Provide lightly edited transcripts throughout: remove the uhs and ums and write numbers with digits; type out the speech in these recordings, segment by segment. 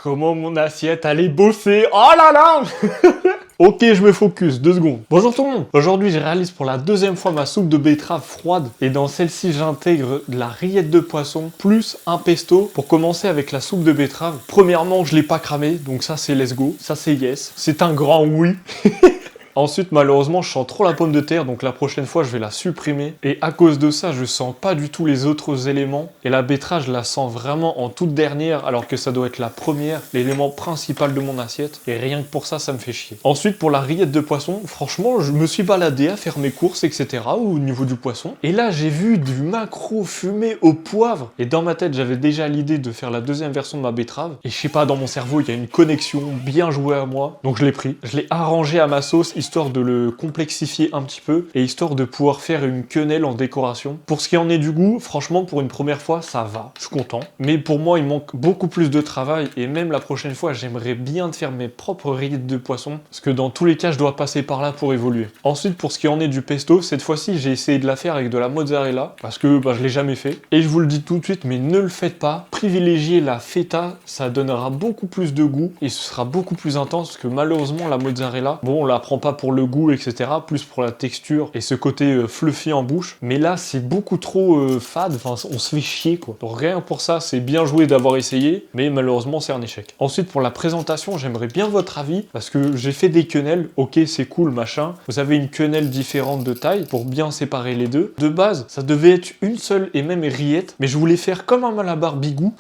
comment mon assiette allait bosser. Oh là là. Ok, je me focus, 2 secondes. Bonjour tout le monde. Aujourd'hui, je réalise pour la deuxième fois ma soupe de betterave froide. Et dans celle-ci, j'intègre de la rillette de poisson plus un pesto pour commencer avec la soupe de betterave. Premièrement, je l'ai pas cramé, donc ça c'est let's go. Ça c'est yes. C'est un grand oui. Ensuite, malheureusement, je sens trop la pomme de terre, donc la prochaine fois, je vais la supprimer. Et à cause de ça, je sens pas du tout les autres éléments. Et la betterave, je la sens vraiment en toute dernière, alors que ça doit être la première, l'élément principal de mon assiette. Et rien que pour ça, ça me fait chier. Ensuite, pour la rillette de poisson, franchement, je me suis baladé à faire mes courses, etc. au niveau du poisson. Et là, j'ai vu du maquereau fumé au poivre. Et dans ma tête, j'avais déjà l'idée de faire la deuxième version de ma betterave. Et je sais pas, dans mon cerveau, il y a une connexion bien jouée à moi. Donc je l'ai pris. Je l'ai arrangé à ma sauce, histoire de le complexifier un petit peu et histoire de pouvoir faire une quenelle en décoration. Pour ce qui en est du goût, franchement, pour une première fois, ça va. Je suis content. Mais pour moi, il manque beaucoup plus de travail et même la prochaine fois, j'aimerais bien faire mes propres rillettes de poisson parce que dans tous les cas, je dois passer par là pour évoluer. Ensuite, pour ce qui en est du pesto, cette fois-ci, j'ai essayé de la faire avec de la mozzarella parce que je l'ai jamais fait. Et je vous le dis tout de suite, mais ne le faites pas. Privilégiez la feta, ça donnera beaucoup plus de goût et ce sera beaucoup plus intense parce que malheureusement, la mozzarella, bon, on la prend pas pour le goût, etc. Plus pour la texture et ce côté fluffy en bouche. Mais là, c'est beaucoup trop fade. Enfin, on se fait chier, quoi. Donc rien pour ça, c'est bien joué d'avoir essayé, mais malheureusement, c'est un échec. Ensuite, pour la présentation, j'aimerais bien votre avis parce que j'ai fait des quenelles. Ok, c'est cool, machin. Vous avez une quenelle différente de taille pour bien séparer les deux. De base, ça devait être une seule et même rillette, mais je voulais faire comme un malabar bigou.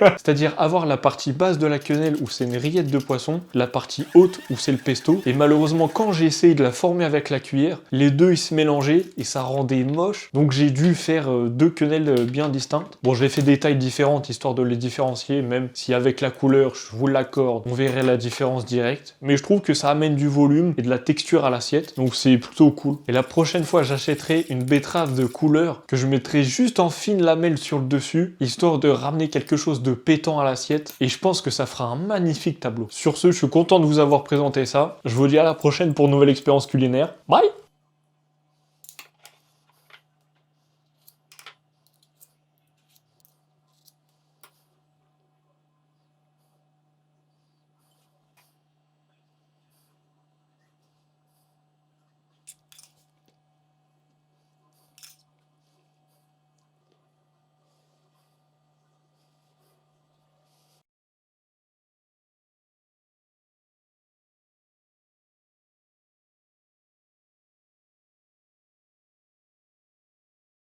C'est-à-dire avoir la partie basse de la quenelle où c'est une rillette de poisson, la partie haute où c'est le pesto. Et malheureusement, quand j'ai essayé de la former avec la cuillère, les deux ils se mélangeaient et ça rendait moche. Donc j'ai dû faire deux quenelles bien distinctes. Bon, j'ai fait des tailles différentes histoire de les différencier, même si avec la couleur, je vous l'accorde, on verrait la différence directe. Mais je trouve que ça amène du volume et de la texture à l'assiette, donc c'est plutôt cool. Et la prochaine fois, j'achèterai une betterave de couleur que je mettrai juste en fine lamelle sur le dessus, histoire de ramener quelque chose de pétant à l'assiette. Et je pense que ça fera un magnifique tableau. Sur ce, je suis content de vous avoir présenté ça. Je vous dis à la prochaine pour une nouvelle expérience culinaire. Bye!